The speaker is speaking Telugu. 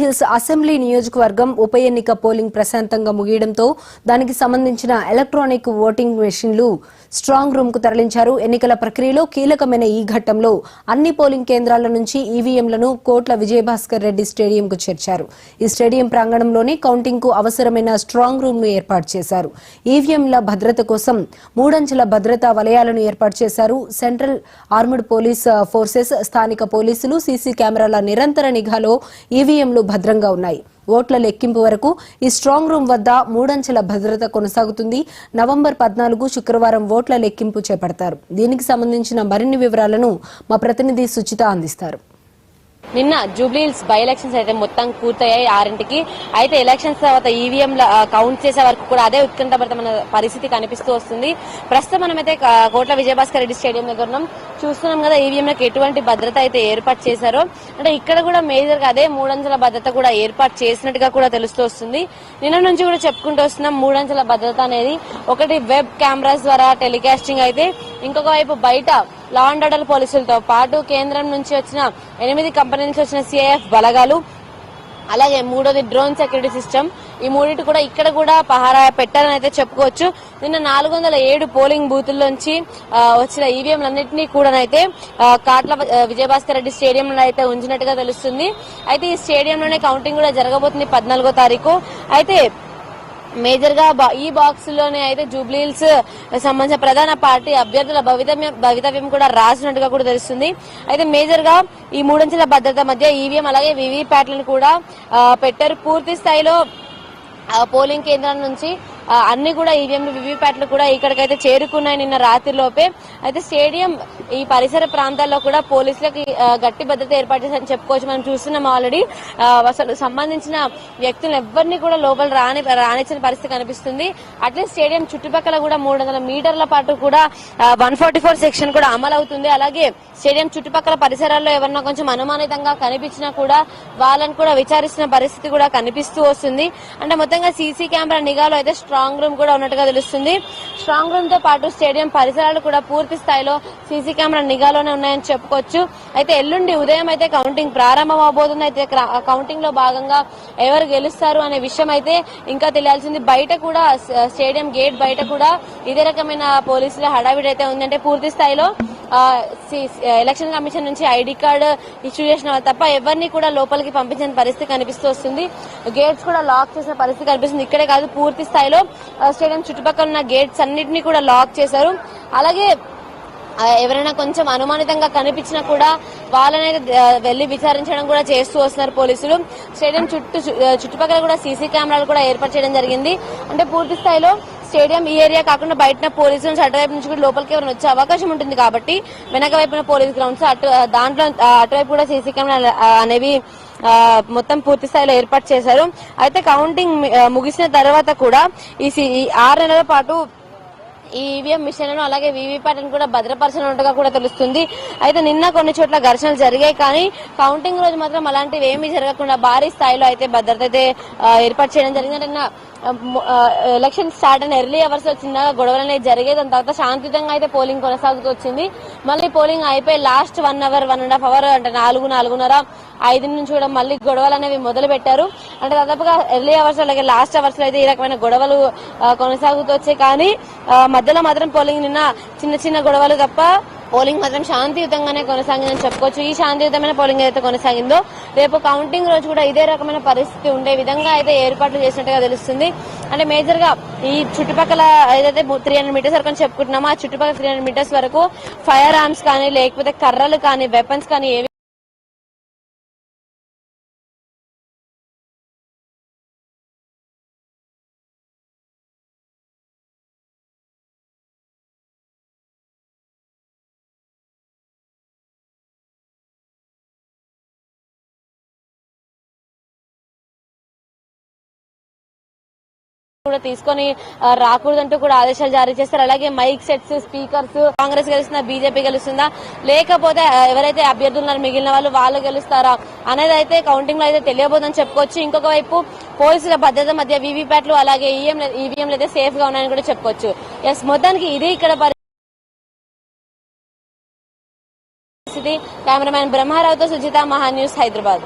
హిల్స్ అసెంబ్లీ నియోజకవర్గం ఉప ఎన్నిక పోలింగ్ ప్రశాంతంగా ముగియడంతో దానికి సంబంధించిన ఎలక్ట్రానిక్ ఓటింగ్ మెషిన్లు స్ట్రాంగ్ రూమ్ కు తరలించారు. ఎన్నికల ప్రక్రియలో కీలకమైన ఈ ఘట్టంలో అన్ని పోలింగ్ కేంద్రాల నుంచి ఈవీఎంలను కోట్ల విజయభాస్కర్ రెడ్డి స్టేడియంకు చేర్చారు. ఈ స్టేడియం ప్రాంగణంలోనే కౌంటింగ్ కు అవసరమైన స్ట్రాంగ్ రూమ్ ను ఏర్పాటు చేశారు. ఈవీఎంల భద్రత కోసం మూడంచెల భద్రతా వలయాలను ఏర్పాటు చేశారు. సెంట్రల్ ఆర్మ్డ్ పోలీస్ ఫోర్సెస్, స్థానిక పోలీసులు, సీసీ కెమెరాల నిరంతర నిఘాలో ఈవీఎంలు భద్రంగా ఉన్నాయి. ఓట్ల లెక్కింపు వరకు ఈ స్ట్రాంగ్ రూమ్ వద్ద మూడంచెల భద్రత కొనసాగుతుంది. నవంబర్ 14 శుక్రవారం ఓట్ల లెక్కింపు చేపడతారు. దీనికి సంబంధించిన మరిన్ని వివరాలను మా ప్రతినిధి సుచిత అందిస్తారు. నిన్న జూబ్లీహిల్స్ బై ఎలక్షన్స్ అయితే మొత్తం పూర్తయ్యాయి 6ంటికి. అయితే ఎలక్షన్స్ తర్వాత ఈవీఎంల కౌంట్ చేసే వరకు కూడా అదే ఉత్కంఠభరితమైన పరిస్థితి కనిపిస్తూ వస్తుంది. ప్రస్తుతం మనమైతే కోట్ల విజయభాస్కర్ రెడ్డి స్టేడియం దగ్గర ఉన్నాం. చూస్తున్నాం కదా ఈవీఎంలకు ఎటువంటి భద్రత అయితే ఏర్పాటు చేశారో. అంటే ఇక్కడ కూడా మేజర్ గా అదే మూడంచెల భద్రత కూడా ఏర్పాటు చేసినట్టుగా కూడా తెలుస్తూ వస్తుంది. నిన్న నుంచి కూడా చెప్పుకుంటూ వస్తున్నాం మూడంచెల భద్రత అనేది. ఒకటి వెబ్ కెమెరాస్ ద్వారా టెలికాస్టింగ్ అయితే, ఇంకొక వైపు బయట లా అండ్ ఆర్డర్ పోలీసులతో పాటు కేంద్రం నుంచి వచ్చిన 8 కంపెనీల నుంచి వచ్చిన సిఐఎఫ్ బలగాలు, అలాగే మూడోది డ్రోన్ సెక్యూరిటీ సిస్టమ్. ఈ మూడింటి కూడా ఇక్కడ కూడా పహారా పెట్టాలని అయితే చెప్పుకోవచ్చు. నిన్న 407 పోలింగ్ బూతుల్లోంచి వచ్చిన ఈవీఎంలన్నింటినీ కూడా అయితే కాట్ల విజయభాస్కర్ రెడ్డి స్టేడియంలో అయితే ఉంచినట్టుగా తెలుస్తుంది. అయితే ఈ స్టేడియంలోనే కౌంటింగ్ కూడా జరగబోతుంది 14వ తారీఖు. అయితే మేజర్ గా ఈ బాక్స్ లోనే అయితే జూబ్లీహిల్స్ సంబంధించిన ప్రధాన పార్టీ అభ్యర్థుల భవితవ్యం కూడా రాసినట్టుగా కూడా తెలుస్తుంది. అయితే మేజర్ గా ఈ మూడంచెల భద్రత మధ్య ఈవీఎం అలాగే వీవీప్యాట్లను కూడా పెట్టారు. పూర్తి స్థాయిలో పోలింగ్ కేంద్రాల నుంచి అన్ని కూడా ఈవీఎంలు వీవీప్యాట్లు కూడా ఇక్కడికైతే చేరుకున్నాయి నిన్న రాత్రిలోపే. అయితే స్టేడియం ఈ పరిసర ప్రాంతాల్లో కూడా పోలీసులకి గట్టి భద్రత ఏర్పాటు చేశారని చెప్పుకోవచ్చు. మనం చూస్తున్నాం ఆల్రెడీ అసలు సంబంధించిన వ్యక్తులను ఎవరిని కూడా లోపల రానిచ్చిన పరిస్థితి కనిపిస్తుంది. అట్లే స్టేడియం చుట్టుపక్కల కూడా 300 మీటర్ల పాటు కూడా 144 సెక్షన్ కూడా అమలు అవుతుంది. అలాగే స్టేడియం చుట్టుపక్కల పరిసరాల్లో ఎవరన్నా కొంచెం అనుమానితంగా కనిపించినా కూడా వాళ్ళని కూడా విచారిస్తున్న పరిస్థితి కూడా కనిపిస్తూ వస్తుంది. అంటే మొత్తంగా సీసీ కెమెరా నిఘాలో అయితే స్ట్రాంగ్ రూమ్ కూడా ఉన్నట్టుగా తెలుస్తుంది. స్ట్రాంగ్ రూమ్ తో పాటు స్టేడియం పరిసరాలు కూడా పూర్తి స్థాయిలో సీసీ కెమెరా నిఘాలోనే ఉన్నాయని చెప్పుకోవచ్చు. అయితే ఎల్లుండి ఉదయం అయితే కౌంటింగ్ ప్రారంభం అవబోతుంది. అయితే కౌంటింగ్ లో భాగంగా ఎవరు గెలుస్తారు అనే విషయం అయితే ఇంకా తెలియాల్సింది. బయట కూడా స్టేడియం గేట్ బయట కూడా ఇదే రకమైన పోలీసుల హడావిడి అయితే ఉంది. అంటే పూర్తి స్థాయిలో ఎలక్షన్ కమిషన్ నుంచి ఐడి కార్డు ఇష్యూ చేసిన తప్ప ఎవరిని కూడా లోపలికి పంపించిన పరిస్థితి కనిపిస్తూ వస్తుంది. గేట్స్ కూడా లాక్ చేసిన పరిస్థితి కనిపిస్తుంది. ఇక్కడే కాదు పూర్తి స్థాయిలో స్టేడియం చుట్టుపక్కల ఉన్న గేట్స్ అన్నింటినీ కూడా లాక్ చేశారు. అలాగే ఎవరైనా కొంచెం అనుమానితంగా కనిపించినా కూడా వాళ్ళనైతే వెళ్లి విచారించడం కూడా చేస్తూ వస్తున్నారు పోలీసులు. స్టేడియం చుట్టుపక్కల కూడా సీసీ కెమెరాలు కూడా ఏర్పాటు చేయడం జరిగింది. అంటే పూర్తి స్థాయిలో స్టేడియం ఈ ఏరియా కాకుండా బయట పోలీసుల నుంచి అటువైపు నుంచి కూడా లోపలికి ఎవరైనా వచ్చే అవకాశం ఉంటుంది కాబట్టి వెనక వైపున పోలీస్ గ్రౌండ్స్ దాంట్లో అటువైపు కూడా సీసీ కెమెరా అనేవి మొత్తం పూర్తి స్థాయిలో ఏర్పాటు చేశారు. అయితే కౌంటింగ్ ముగిసిన తర్వాత కూడా ఈ 6 నెలల పాటు ఈ ఈవీఎం మిషన్లను అలాగే వీవీప్యాట్లను కూడా భద్రపరచనున్నట్టుగా కూడా తెలుస్తుంది. అయితే నిన్న కొన్ని చోట్ల ఘర్షణలు జరిగాయి, కానీ కౌంటింగ్ రోజు మాత్రం అలాంటివి ఏమీ జరగకుండా భారీ స్థాయిలో అయితే భద్రత అయితే ఏర్పాటు చేయడం జరిగింది. నిన్న ఎలక్షన్ స్టార్ట్ అయిన ఎర్లీ అవర్స్ లో చిన్నగా గొడవలు అనేది జరిగేది. దాని తర్వాత శాంతియుతంగా అయితే పోలింగ్ కొనసాగుతూ వచ్చింది. మళ్ళీ పోలింగ్ అయిపోయి లాస్ట్ 1 అవర్ 1.5 అవర్ అంటే 4:30 నుంచి కూడా మళ్ళీ గొడవలు అనేవి మొదలు పెట్టారు. అంటే దాదాపుగా ఎర్లీ అవర్స్ అలాగే లాస్ట్ అవర్స్ లో అయితే ఈ రకమైన గొడవలు కొనసాగుతూ వచ్చాయి. కానీ మధ్యలో మాత్రం పోలింగ్ నిన్న చిన్న గొడవలు తప్ప పోలింగ్ మాత్రం శాంతియుతంగానే కొనసాగిందని చెప్పుకోవచ్చు. ఈ శాంతియుతమైన పోలింగ్ ఏదైతే కొనసాగిందో రేపు కౌంటింగ్ రోజు కూడా ఇదే రకమైన పరిస్థితి ఉండే విధంగా అయితే ఏర్పాట్లు చేసినట్టుగా తెలుస్తుంది. అంటే మేజర్ గా ఈ చుట్టుపక్కల ఏదైతే 300 మీటర్స్ వరకు చెప్పుకుంటున్నామో ఆ చుట్టుపక్కల 300 మీటర్స్ వరకు ఫైర్ ఆర్మ్స్ కానీ లేకపోతే కర్రలు కానీ వెపన్స్ కానీ ఏవి కూడా తీసుకొని రాకూడదంటూ కూడా ఆదేశాలు జారీ చేస్తారు. అలాగే మైక్ సెట్స్, స్పీకర్స్, కాంగ్రెస్ గెలుస్తుందా బీజేపీ గెలుస్తుందా లేకపోతే ఎవరైతే అభ్యర్థులు మిగిలిన వాళ్ళు గెలుస్తారా అనేది అయితే కౌంటింగ్ లో అయితే తెలియబోదని చెప్పుకోవచ్చు. ఇంకొక వైపు పోలీసుల భద్రత మధ్య వీవీప్యాట్లు అలాగే ఈవీఎంలు అయితే సేఫ్ గా ఉన్నాయని కూడా చెప్పుకోవచ్చు. ఎస్, మొత్తానికి ఇది ఇక్కడ పరిస్థితి. కెమెరామ్యాన్ బ్రహ్మారావుతో సుజిత, మహా న్యూస్, హైదరాబాద్.